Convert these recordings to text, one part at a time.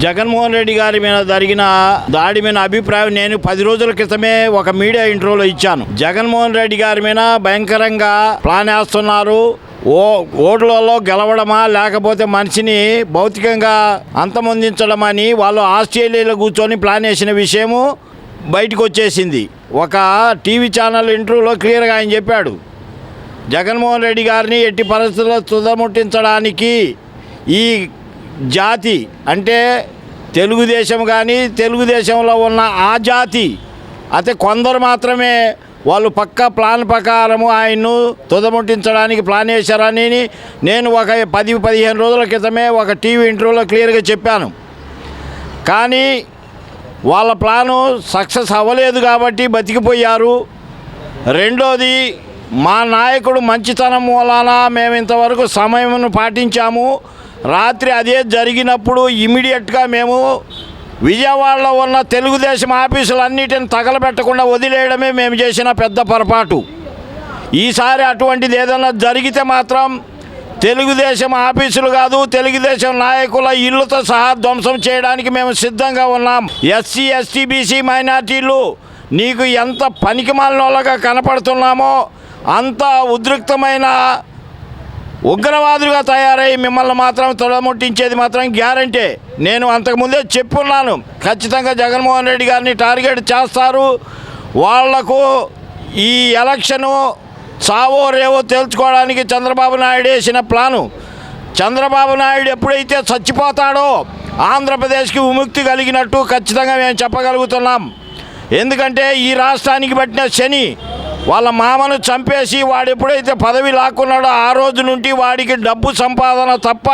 జగన్మోహన్ రెడ్డి గారి మీద జరిగిన దాడి మీద అభిప్రాయం నేను 10 రోజుల క్రితమే ఒక మీడియా ఇంటర్వ్యూలో ఇచ్చాను. జగన్మోహన్ రెడ్డి గారి మీద భయంకరంగా ప్లాన్ వేస్తున్నారు. ఓట్లలో గెలవడమా లేకపోతే మనిషిని భౌతికంగా అంతమొందించడమని వాళ్ళు ఆస్ట్రేలియాలో కూర్చొని ప్లాన్ వేసిన విషయము బయటకు వచ్చేసింది. ఒక టీవీ ఛానల్ ఇంటర్వ్యూలో క్లియర్గా ఆయన చెప్పాడు, జగన్మోహన్ రెడ్డి గారిని ఎట్టి పరిస్థితుల్లో తుదముట్టించడానికి ఈ జాతి అంటే తెలుగుదేశం కానీ తెలుగుదేశంలో ఉన్న ఆ జాతి అయితే కొందరు మాత్రమే వాళ్ళు పక్కా ప్లాన్ ప్రకారము ఆయన్ను తుదముట్టించడానికి ప్లాన్ చేశారని నేను ఒక 10-15 రోజుల క్రితమే ఒక టీవీ ఇంటర్వ్యూలో క్లియర్గా చెప్పాను. కానీ వాళ్ళ ప్లాను సక్సెస్ అవ్వలేదు కాబట్టి బతికిపోయారు. రెండోది, మా నాయకుడు మంచితనం మూలాన మేము ఇంతవరకు సమయం పాటించాము. రాత్రి అదే జరిగినప్పుడు ఇమీడియట్గా మేము విజయవాడలో ఉన్న తెలుగుదేశం ఆఫీసులన్నిటిని తగలబెట్టకుండా వదిలేయడమే మేము చేసిన పెద్ద పొరపాటు. ఈసారి అటువంటిది ఏదైనా జరిగితే మాత్రం తెలుగుదేశం ఆఫీసులు కాదు, తెలుగుదేశం నాయకుల ఇళ్లతో సహా ధ్వంసం చేయడానికి మేము సిద్ధంగా ఉన్నాం. ఎస్సీ ఎస్టీ బీసీ మైనార్టీలు నీకు ఎంత పనికిమాలినోళ్ళగా కనపడుతున్నామో అంత ఉద్రిక్తమైన ఉగ్రవాదులుగా తయారై మిమ్మల్ని మాత్రం తొడముట్టించేది మాత్రం గ్యారంటీ. నేను అంతకుముందే చెప్పున్నాను, ఖచ్చితంగా జగన్మోహన్ రెడ్డి గారిని టార్గెట్ చేస్తారు. వాళ్లకు ఈ ఎలక్షను సావో రేవో తేల్చుకోవడానికి చంద్రబాబు నాయుడు వేసిన ప్లాను. చంద్రబాబు నాయుడు ఎప్పుడైతే చచ్చిపోతాడో ఆంధ్రప్రదేశ్కి విముక్తి కలిగినట్టు ఖచ్చితంగా మేము చెప్పగలుగుతున్నాం. ఎందుకంటే ఈ రాష్ట్రానికి పట్టిన శని వాళ్ళ మామను చంపేసి వాడు ఎప్పుడైతే పదవి లాక్కున్నాడో ఆ రోజు నుండి వాడికి డబ్బు సంపాదన తప్ప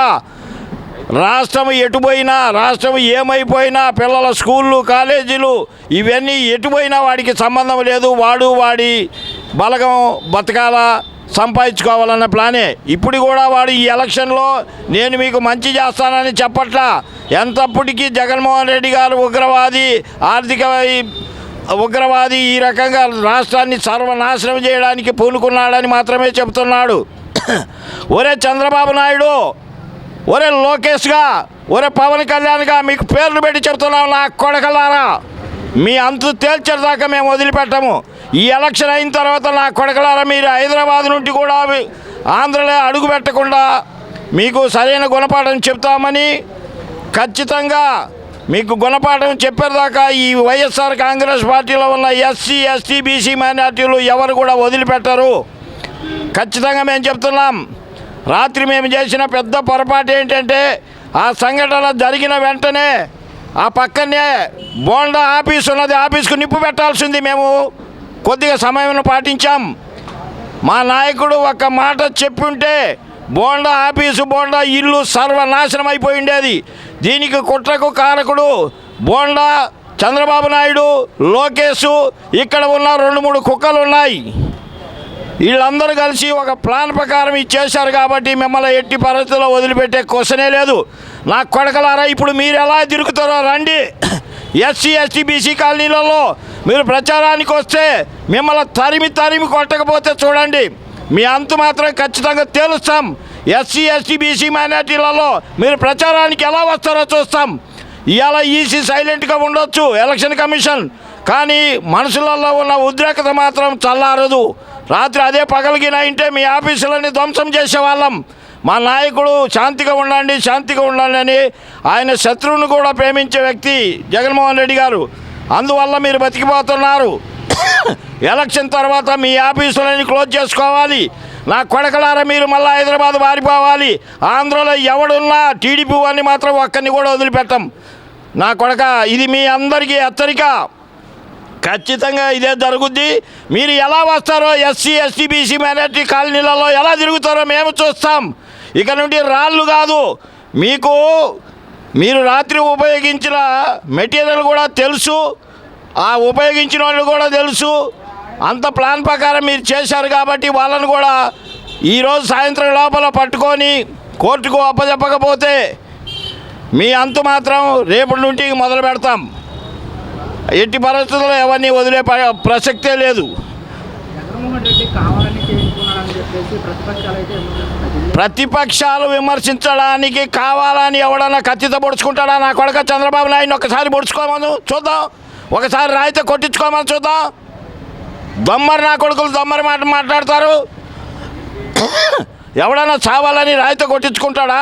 రాష్ట్రం ఎటుపోయినా, రాష్ట్రం ఏమైపోయినా, పిల్లల స్కూళ్ళు కాలేజీలు ఇవన్నీ ఎటుపోయినా వాడికి సంబంధం లేదు. వాడి బలగం బతకాల సంపాదించుకోవాలన్న ప్లానే. ఇప్పుడు కూడా వాడు ఈ ఎలక్షన్లో నేను మీకు మంచి చేస్తానని చెప్పట్లా. ఎంతప్పటికీ జగన్మోహన్ రెడ్డి గారు ఉగ్రవాది, ఆర్థిక ఉగ్రవాది, ఈ రకంగా రాష్ట్రాన్ని సర్వనాశనం చేయడానికి పూనుకున్నాడని మాత్రమే చెబుతున్నాడు. ఒరే చంద్రబాబు నాయుడు, ఒరే లోకేష్గా, ఒరే పవన్ కళ్యాణ్గా మీకు పేర్లు పెట్టి చెప్తున్నాం. నా కొడకలారా, మీ అంతు తేల్చేదాకా మేము వదిలిపెట్టము. ఈ ఎలక్షన్ అయిన తర్వాత నా కొడకలారా మీరు హైదరాబాద్ నుండి కూడా ఆంధ్రలో అడుగు పెట్టకుండా మీకు సరైన గుణపాఠం చెప్తామని ఖచ్చితంగా మీకు గుణపాఠం చెప్పేదాకా ఈ వైఎస్ఆర్ కాంగ్రెస్ పార్టీలో ఉన్న ఎస్సీ ఎస్టీ బీసీ మైనార్టీలు ఎవరు కూడా వదిలిపెట్టరు. ఖచ్చితంగా మేము చెప్తున్నాం. రాత్రి మేము చేసిన పెద్ద పొరపాటు ఏంటంటే ఆ సంఘటన జరిగిన వెంటనే ఆ పక్కనే బోండా ఆఫీస్ ఉన్నది, ఆఫీస్కు నిప్పు పెట్టాల్సింది. మేము కొద్దిగా సమయం పాటించాం. మా నాయకుడు ఒక మాట చెప్పుంటే బోండా ఆఫీసు, బోండా ఇల్లు సర్వనాశనం అయిపోయి ఉండేది. దీనికి కుట్రకు కారకుడు బోండా, చంద్రబాబు నాయుడు, లోకేష్, ఇక్కడ ఉన్న 2-3 కుక్కలు ఉన్నాయి. వీళ్ళందరూ కలిసి ఒక ప్లాన్ ప్రకారం ఇచ్చేశారు కాబట్టి మిమ్మల్ని ఎట్టి పరిస్థితుల్లో వదిలిపెట్టే క్వశ్చనే లేదు. నా కొడకలారా, ఇప్పుడు మీరు ఎలా తిరుగుతారో రండి. ఎస్సీ ఎస్టీ బీసీ కాలనీలలో మీరు ప్రచారానికి వస్తే మిమ్మల్ని తరిమి కొట్టకపోతే చూడండి, మీ అంతు మాత్రం ఖచ్చితంగా తేలుస్తాం. ఎస్సీ ఎస్టీ బీసీ మైనార్టీలలో మీరు ప్రచారానికి ఎలా వస్తారో చూస్తాం. ఇవాళ ఈసీ సైలెంట్గా ఉండొచ్చు, ఎలక్షన్ కమిషన్, కానీ మనసులలో ఉన్న ఉద్రేకత మాత్రం చల్లారదు. రాత్రి అదే పగలిగిన ఇంటే మీ ఆఫీసులని ధ్వంసం చేసేవాళ్ళం. మా నాయకుడు శాంతిగా ఉండండి అని ఆయన శత్రువును కూడా ప్రేమించే వ్యక్తి జగన్మోహన్ రెడ్డి గారు. అందువల్ల మీరు బతికిపోతున్నారు. ఎలక్షన్ తర్వాత మీ ఆఫీసులని క్లోజ్ చేసుకోవాలి. నా కొడకలారా, మీరు మళ్ళీ హైదరాబాద్ పారిపోవాలి. ఆంధ్రలో ఎవడున్నా టీడీపీ వాడిని మాత్రం ఒక్కరిని కూడా వదిలిపెట్టం. నా కొడక, ఇది మీ అందరికీ హెచ్చరిక. ఖచ్చితంగా ఇదే జరుగుద్ది. మీరు ఎలా వస్తారో ఎస్సీ ఎస్టీ బీసీ మైనార్టీ కాలనీలలో ఎలా తిరుగుతారో మేము చూస్తాం. ఇక నుండి రాళ్ళు కాదు, మీరు రాత్రి ఉపయోగించిన మెటీరియల్ కూడా తెలుసు, ఆ ఉపయోగించిన వాళ్ళు కూడా తెలుసు. అంత ప్లాన్ ప్రకారం మీరు చేశారు కాబట్టి వాళ్ళను కూడా ఈరోజు సాయంత్రం లోపల పట్టుకొని కోర్టుకు అప్పచెప్పకపోతే మీ అంతు మాత్రం రేపటి నుండి మొదలు పెడతాం. ఎట్టి పరిస్థితుల్లో ఎవరిని వదిలే ప్రసక్తే లేదు. జగన్మోహన్ రెడ్డి కావాలని చేయించుకున్నారని చెప్పేసి ప్రతిపక్షాలు అయితే ప్రతిపక్షాలు విమర్శించడానికి కావాలని ఎవడన్నా కత్తితో పొడుచుకుంటాడా? నా కొడుక చంద్రబాబు నాయుడిని ఒకసారి పొడుచుకోమను చూద్దాం, ఒకసారి రాయితో కొట్టించుకోమని చూద్దాం. దొమ్మరి నా కొడుకులు దొమ్మరి మాట మాట్లాడతారు. ఎవడన్నా చావాలని రాయితో కొట్టించుకుంటాడా?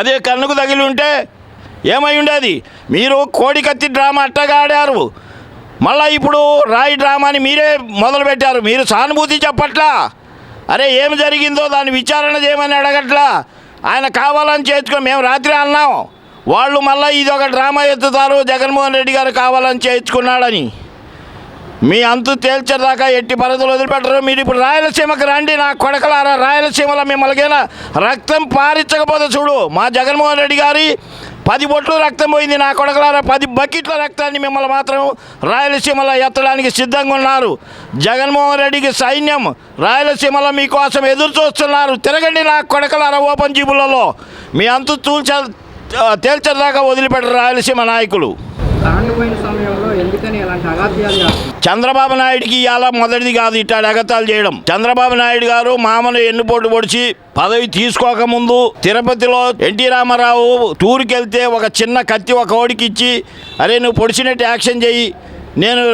అదే కన్నుకు తగిలి ఉంటే ఏమై ఉండేది? మీరు కోడికత్తి డ్రామా అట్టగా ఆడారు, మళ్ళీ ఇప్పుడు రాయి డ్రామాని మీరే మొదలుపెట్టారు. మీరు సానుభూతి చెప్పట్లా. అరే ఏమి జరిగిందో దాన్ని విచారణ చేయమని అడగట్లా. ఆయన కావాలని చేయించుకొని మేము రాత్రి అన్నాం, వాళ్ళు మళ్ళీ ఇది ఒక డ్రామా ఎత్తుతారు, జగన్మోహన్ రెడ్డి గారు కావాలని చేయించుకున్నాడని. మీ అంతు తేల్చేదాకా ఎట్టి పరిధులు వదిలిపెట్టరు. మీరు ఇప్పుడు రాయలసీమకు రండి నా కొడకలారా. రాయలసీమలో మిమ్మల్నికైనా రక్తం పారించకపోతే చూడు, మా జగన్మోహన్ రెడ్డి గారి 10 బొట్లు రక్తం పోయింది నా కొడకలారా. 10 బకెట్ల రక్తాన్ని మిమ్మల్ని మాత్రం రాయలసీమలో ఎత్తడానికి సిద్ధంగా ఉన్నారు. జగన్మోహన్ రెడ్డికి సైన్యం రాయలసీమలో మీకోసం ఎదురు చూస్తున్నారు. తిరగండి నా కొడకలారా ఓపెన్ జీబులలో. మీ అంతు తేల్చేదాకా వదిలిపెట్టరు రాయలసీమ నాయకులు. చంద్రబాబు నాయుడికి ఇవాళ మొదటిది కాదు ఇట్లా ఎగతాలు చేయడం. చంద్రబాబు నాయుడు గారు మామను ఎన్నుపోటు పొడిచి పదవి తీసుకోకముందు తిరుపతిలో ఎన్టీ రామారావు టూర్కి వెళ్తే ఒక చిన్న కత్తి ఒక ఓడికి ఇచ్చి, అరే నువ్వు పొడిచినట్టు యాక్షన్ చెయ్యి, నేను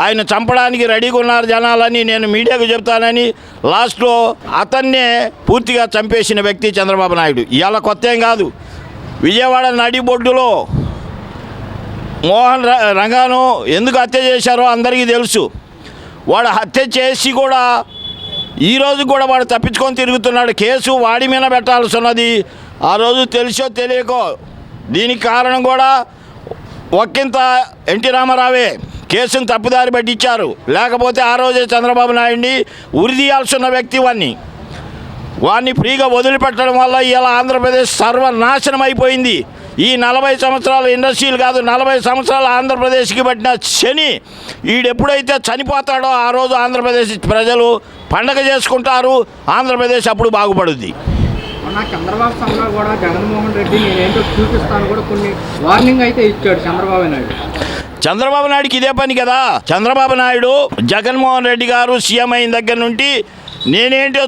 ఆయన చంపడానికి రెడీగా ఉన్నారు జనాలని నేను మీడియాకు చెప్తానని లాస్ట్లో అతన్నే పూర్తిగా చంపేసిన వ్యక్తి చంద్రబాబు నాయుడు. ఇవాళ కొత్త ఏం కాదు. విజయవాడ నడిబొడ్డులో మోహన్ రంగాను ఎందుకు హత్య చేశారో అందరికీ తెలుసు. వాడు హత్య చేసి కూడా ఈరోజు కూడా వాడు తప్పించుకొని తిరుగుతున్నాడు. కేసు వాడి మీద పెట్టాల్సి ఉన్నది. ఆ రోజు తెలిసో తెలియకో దీనికి కారణం కూడా ఒక్కింత ఎన్టీ రామారావే కేసును తప్పుదారి పట్టించారు. లేకపోతే ఆ రోజే చంద్రబాబు నాయుడిని ఉరిదీయాల్సి ఉన్న వ్యక్తి వాడిని ఫ్రీగా వదిలిపెట్టడం వల్ల ఇలా ఆంధ్రప్రదేశ్ సర్వనాశనం అయిపోయింది. ఈ 40 సంవత్సరాల ఇండస్ట్రీలు కాదు, 40 సంవత్సరాల ఆంధ్రప్రదేశ్కి పట్టిన శని ఈడెప్పుడైతే చనిపోతాడో ఆ రోజు ఆంధ్రప్రదేశ్ ప్రజలు పండగ చేసుకుంటారు. ఆంధ్రప్రదేశ్ అప్పుడు బాగుపడుద్ది. చంద్రబాబు సంఘ కూడా జగన్మోహన్ రెడ్డి నేనేంటో చూపిస్తాను కూడా కొన్ని వార్నింగ్ అయితే ఇచ్చాడు చంద్రబాబు నాయుడు. చంద్రబాబు నాయుడికి ఇదే పని కదా. చంద్రబాబు నాయుడు జగన్మోహన్ రెడ్డి గారు సీఎం అయిన దగ్గర నుండి నేనేంటో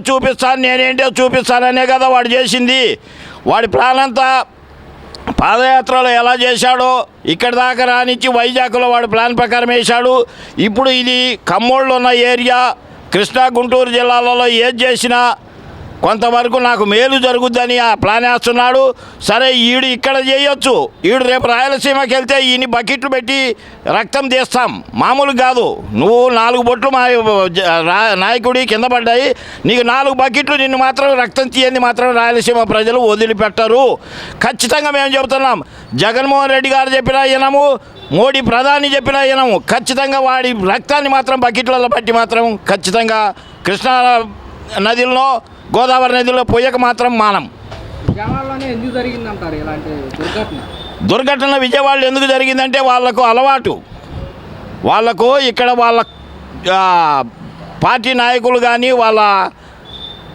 చూపిస్తాననే కదా వాడు చేసింది. వాడి ప్లాన్ అంతా పాదయాత్రలో ఎలా చేశాడో ఇక్కడ దాకా రానిచ్చి వైజాగ్లో వాడు ప్లాన్ ప్రకారం వేశాడు. ఇప్పుడు ఇది ఖమ్మోళ్ళు ఉన్న ఏరియా, కృష్ణా గుంటూరు జిల్లాలలో ఏది చేసినా కొంతవరకు నాకు మేలు జరుగుద్దని ఆ ప్లాన్ వేస్తున్నాడు. సరే ఈడు ఇక్కడ చేయొచ్చు, ఈడు రేపు రాయలసీమకి వెళ్తే ఈయన బకెట్లు పెట్టి రక్తం తీస్తాం. మామూలు కాదు, నువ్వు 4 బొట్లు మా నాయకుడి కింద పడ్డాయి, నీకు 4 బకెట్లు నిన్ను మాత్రం రక్తం తీయంది మాత్రం రాయలసీమ ప్రజలు వదిలిపెట్టరు. ఖచ్చితంగా మేము చెబుతున్నాం. జగన్మోహన్ రెడ్డి గారు చెప్పినా వినము, మోడీ ప్రధాని చెప్పినా వినము. ఖచ్చితంగా వాడి రక్తాన్ని మాత్రం బకెట్లలో పట్టి మాత్రం ఖచ్చితంగా కృష్ణా నదిలో గోదావరి నదిలో పోయక మాత్రం మానం. దుర్ఘటన విజయవాడలో ఎందుకు జరిగిందంటే వాళ్ళకు అలవాటు. వాళ్ళకు ఇక్కడ వాళ్ళ పార్టీ నాయకులు కానీ వాళ్ళ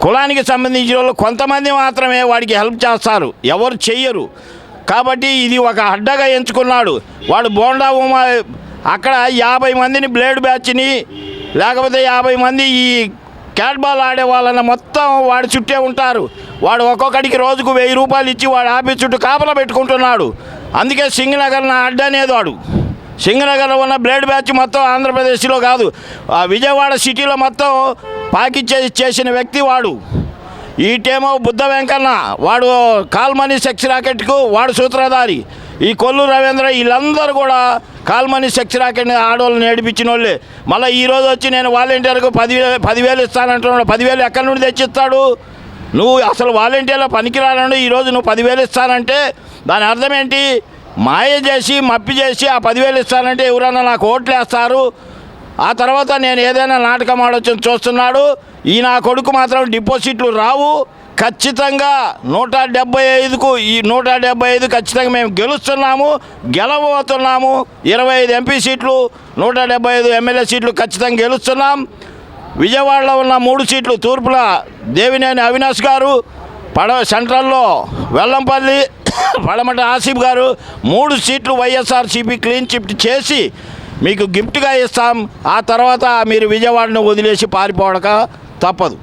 కులానికి సంబంధించిన వాళ్ళు కొంతమంది మాత్రమే వాడికి హెల్ప్ చేస్తారు, ఎవరు చెయ్యరు. కాబట్టి ఇది ఒక అడ్డగా ఎంచుకున్నాడు వాడు. బోండా ఉమా అక్కడ 50 మందిని బ్లేడ్ బ్యాచ్ని లేకపోతే 50 మంది ఈ క్యాట్ బాల్ ఆడే వాళ్ళని మొత్తం వాడి చుట్టే ఉంటారు. వాడు ఒక్కొక్కడికి రోజుకు 1000 రూపాయలు ఇచ్చి వాడు ఆఫీస్ చుట్టూ కాపలా పెట్టుకుంటున్నాడు. అందుకే సింగనగర్ నా అడ్డ అనేది వాడు. సింగనగర్లో ఉన్న బ్లేడ్ బ్యాచ్ మొత్తం ఆంధ్రప్రదేశ్లో కాదు, విజయవాడ సిటీలో మొత్తం చేసిన వ్యక్తి వాడు. ఈటేమో బుద్ధ వెంకన్న, వాడు కాల్మనీ సెక్స్ రాకెట్కు వాడు సూత్రధారి. ఈ కొల్లు రవీంద్ర వీళ్ళందరూ కూడా కాల్మనీ సెక్స్ రాకెట్ని ఆడవాళ్ళని ఏడిపించిన వాళ్ళే. మళ్ళీ ఈరోజు వచ్చి నేను వాలంటీర్కు 10,000 ఇస్తానంటున్నాడు. 10,000 ఎక్కడి నుండి తెచ్చిస్తాడు? నువ్వు అసలు వాలంటీర్లో పనికిరానండి, ఈరోజు నువ్వు 10,000 ఇస్తానంటే దాని అర్థం ఏంటి? మాయ చేసి మప్పి చేసి ఆ 10,000 ఇస్తానంటే ఎవరన్నా నాకు ఓట్లు వేస్తారు. ఆ తర్వాత నేను ఏదైనా నాటకం ఆడొచ్చని చూస్తున్నాడు. ఈ నా కొడుకు మాత్రం డిపాజిట్లు రావు. ఖచ్చితంగా 175కు ఈ 175 ఖచ్చితంగా మేము గెలవబోతున్నాము. 25 ఎంపీ సీట్లు, 175 ఎమ్మెల్యే సీట్లు ఖచ్చితంగా గెలుస్తున్నాం. విజయవాడలో ఉన్న 3 సీట్లు తూర్పుల దేవినేని అవినాష్ గారు, సెంట్రల్లో వెల్లంపల్లి పడమట ఆసిఫ్ గారు 3 సీట్లు వైఎస్ఆర్సీపీ క్లీన్ చిట్ చేసి మీకు గిఫ్ట్గా ఇస్తాం. ఆ తర్వాత మీరు విజయవాడను వదిలేసి పారిపోవడక తప్పదు.